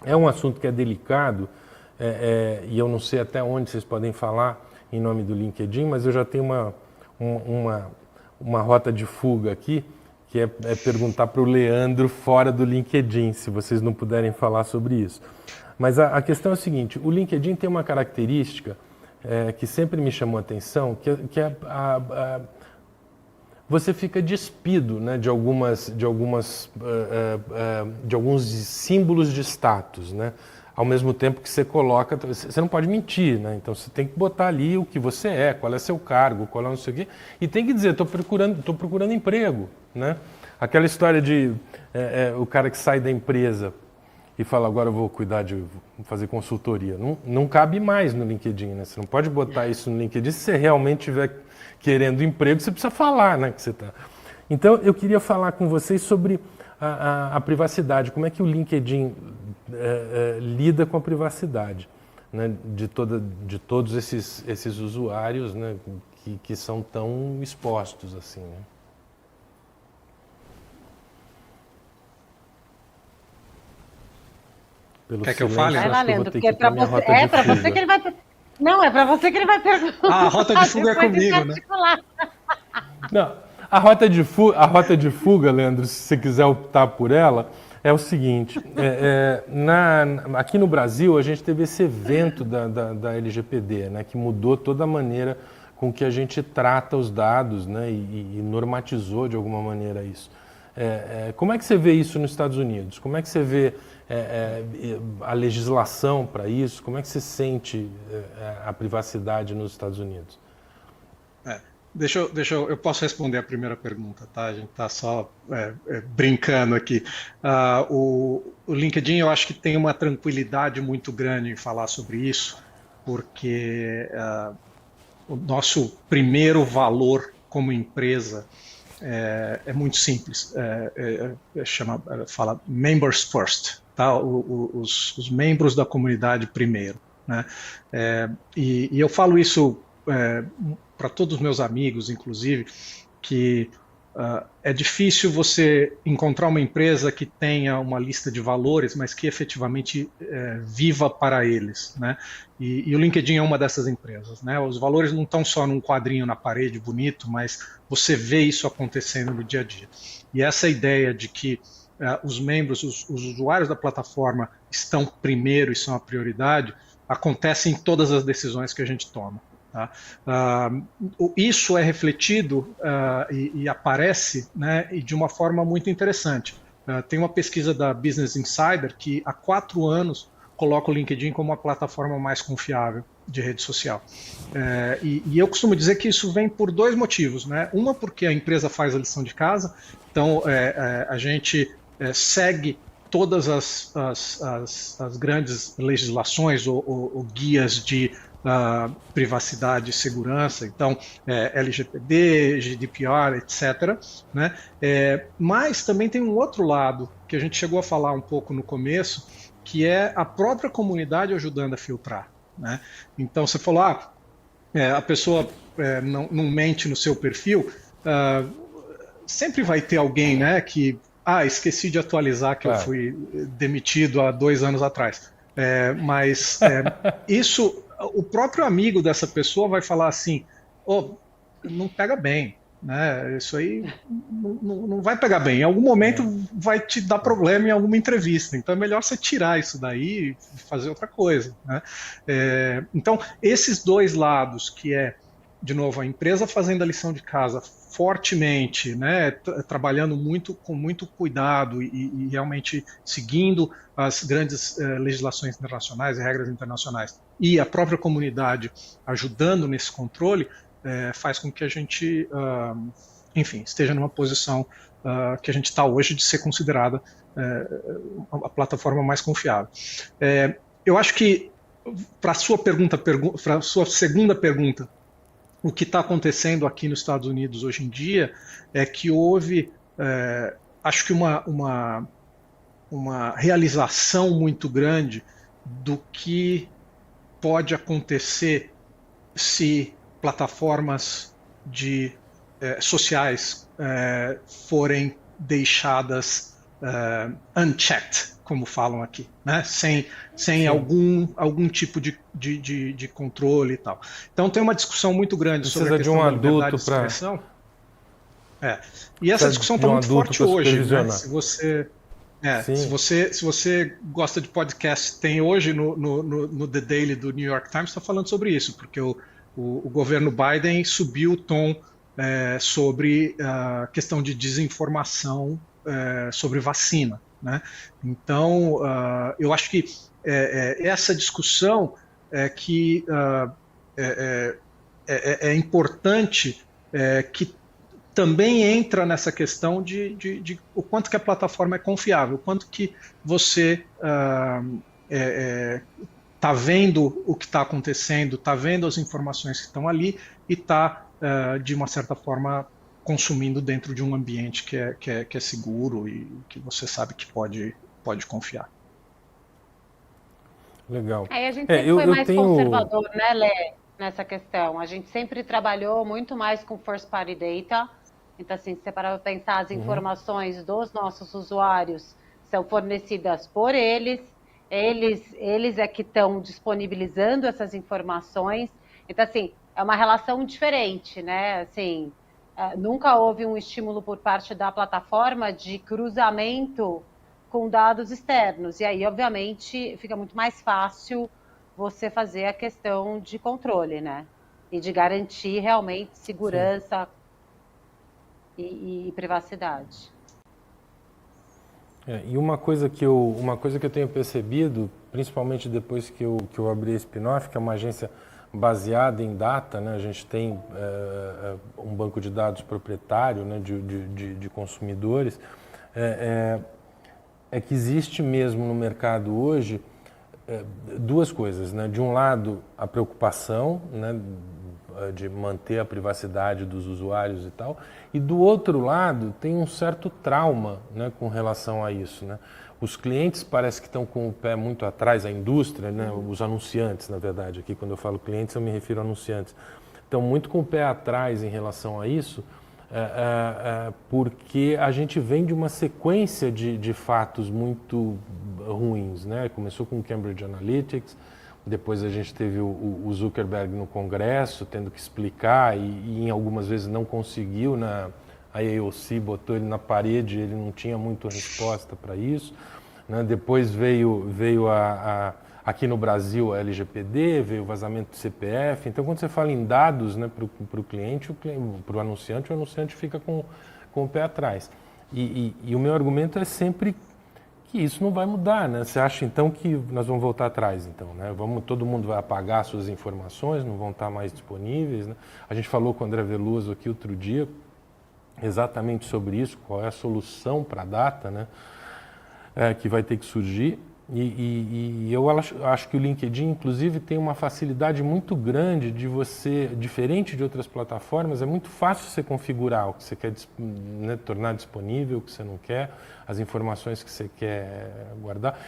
É um assunto que é delicado, e eu não sei até onde vocês podem falar em nome do LinkedIn, mas eu já tenho uma rota de fuga aqui, que é perguntar para o Leandro fora do LinkedIn, se vocês não puderem falar sobre isso. Mas a questão é a seguinte, o LinkedIn tem uma característica que sempre me chamou a atenção, que é você fica despido, né, de alguns símbolos de status, né? Ao mesmo tempo que você coloca, você não pode mentir, né? Então você tem que botar ali o que você é, qual é seu cargo, qual é não sei o quê, e tem que dizer, estou procurando emprego, né? Aquela história de o cara que sai da empresa e fala, agora eu vou fazer consultoria. Não cabe mais no LinkedIn, né? Você não pode botar isso no LinkedIn. Se você realmente estiver querendo emprego, você precisa falar, né, que você está. Então, eu queria falar com vocês sobre a privacidade. Como é que o LinkedIn lida com a privacidade, né, de todos esses usuários, né, que são tão expostos assim, né? Pelo Quer que eu silêncio, fale? Vai lá, acho que eu vou Leandro, ter porque que ir para minha rota de para você fuga. que ele vai. Não, é para você que ele vai perguntar. Ah, a rota de fuga é Depois em comigo, né? particular. Não, a rota de fuga, Leandro, se você quiser optar por ela, é o seguinte: aqui no Brasil a gente teve esse evento da LGPD, né, que mudou toda a maneira com que a gente trata os dados, né, e normatizou de alguma maneira isso. Como é que você vê isso nos Estados Unidos? Como é que você vê a legislação para isso? Como é que você sente a privacidade nos Estados Unidos? Eu posso responder a primeira pergunta, tá? A gente está só brincando aqui. O LinkedIn, eu acho que tem uma tranquilidade muito grande em falar sobre isso, porque o nosso primeiro valor como empresa é muito simples. Fala members first, tá? Os membros da comunidade primeiro, né? E eu falo isso para todos os meus amigos, inclusive, que é difícil você encontrar uma empresa que tenha uma lista de valores, mas que efetivamente viva para eles, né? E o LinkedIn é uma dessas empresas, né? Os valores não estão só num quadrinho na parede bonito, mas você vê isso acontecendo no dia a dia. E essa ideia de que os membros, os usuários da plataforma estão primeiro e são a prioridade, acontece em todas as decisões que a gente toma. Tá? Isso é refletido e aparece, né, e de uma forma muito interessante. Tem uma pesquisa da Business Insider que há 4 anos coloca o LinkedIn como a plataforma mais confiável de rede social. E eu costumo dizer que isso vem por 2 motivos, né? Uma, porque a empresa faz a lição de casa, então a gente segue todas as grandes legislações ou guias de privacidade e segurança, então LGPD, GDPR, etc. Né? Mas também tem um outro lado que a gente chegou a falar um pouco no começo, que é a própria comunidade ajudando a filtrar. Né? Então você falou, a pessoa não mente no seu perfil, sempre vai ter alguém, né, que esqueci de atualizar que eu fui demitido há 2 anos atrás. Mas isso, o próprio amigo dessa pessoa vai falar assim, não pega bem, né? Isso aí não vai pegar bem. Em algum momento vai te dar problema em alguma entrevista. Então é melhor você tirar isso daí e fazer outra coisa, né? Então esses 2 lados, que de novo, a empresa fazendo a lição de casa fortemente, né, trabalhando com muito cuidado e realmente seguindo as grandes legislações internacionais e regras internacionais, e a própria comunidade ajudando nesse controle, faz com que a gente, enfim, esteja numa posição que a gente está hoje de ser considerada a plataforma mais confiável. Eu acho que, para a sua segunda pergunta, o que está acontecendo aqui nos Estados Unidos hoje em dia é que houve, acho que uma realização muito grande do que pode acontecer se plataformas sociais forem deixadas unchecked, como falam aqui, né? Sem algum tipo de controle e tal. Então tem uma discussão muito grande sobre a questão da liberdade de expressão. E essa discussão está muito forte hoje, né? Se você gosta de podcast, tem hoje no The Daily do New York Times, está falando sobre isso, porque o governo Biden subiu o tom sobre a questão de desinformação sobre vacina, né? Então, eu acho que essa discussão é importante, que também entra nessa questão de o quanto que a plataforma é confiável, o quanto que você está vendo o que está acontecendo, está vendo as informações que estão ali e está, de uma certa forma, consumindo dentro de um ambiente que é seguro e que você sabe que pode confiar. Legal. A gente sempre foi mais conservador, né, Lê, nessa questão. A gente sempre trabalhou muito mais com first party data. Então, assim, se você parar para pensar, as informações dos nossos usuários são fornecidas por eles é que estão disponibilizando essas informações. Então, assim, é uma relação diferente, né? Assim, nunca houve um estímulo por parte da plataforma de cruzamento com dados externos. E aí, obviamente, fica muito mais fácil você fazer a questão de controle, né? E de garantir realmente segurança e privacidade. E uma coisa que eu tenho percebido, principalmente depois que eu abri a Spinoff, que é uma agência baseada em data, né? A gente tem um banco de dados proprietário, né, de consumidores, é que existe mesmo no mercado hoje duas coisas, né? De um lado, a preocupação, né, de manter a privacidade dos usuários e tal, e do outro lado tem um certo trauma, né, com relação a isso, né? Os clientes parece que estão com o pé muito atrás, a indústria, né, os anunciantes, na verdade, aqui quando eu falo clientes eu me refiro a anunciantes, estão muito com o pé atrás em relação a isso, porque a gente vem de uma sequência de fatos muito ruins, né? Começou com o Cambridge Analytics, depois a gente teve o Zuckerberg no Congresso, tendo que explicar, e em algumas vezes não conseguiu, a AOC botou ele na parede, ele não tinha muito resposta para isso, né? Depois veio aqui no Brasil a LGPD, veio o vazamento do CPF. Então, quando você fala em dados, né, para o cliente, para o anunciante fica com o pé atrás. E o meu argumento é sempre que isso não vai mudar, né? Você acha então que nós vamos voltar atrás, então, né? Todo mundo vai apagar suas informações, não vão estar mais disponíveis, né? A gente falou com o André Veloso aqui outro dia exatamente sobre isso, qual é a solução para a data, né? Que vai ter que surgir. E eu acho que o LinkedIn, inclusive, tem uma facilidade muito grande de você, diferente de outras plataformas, é muito fácil você configurar o que você quer, né, tornar disponível, o que você não quer, as informações que você quer guardar.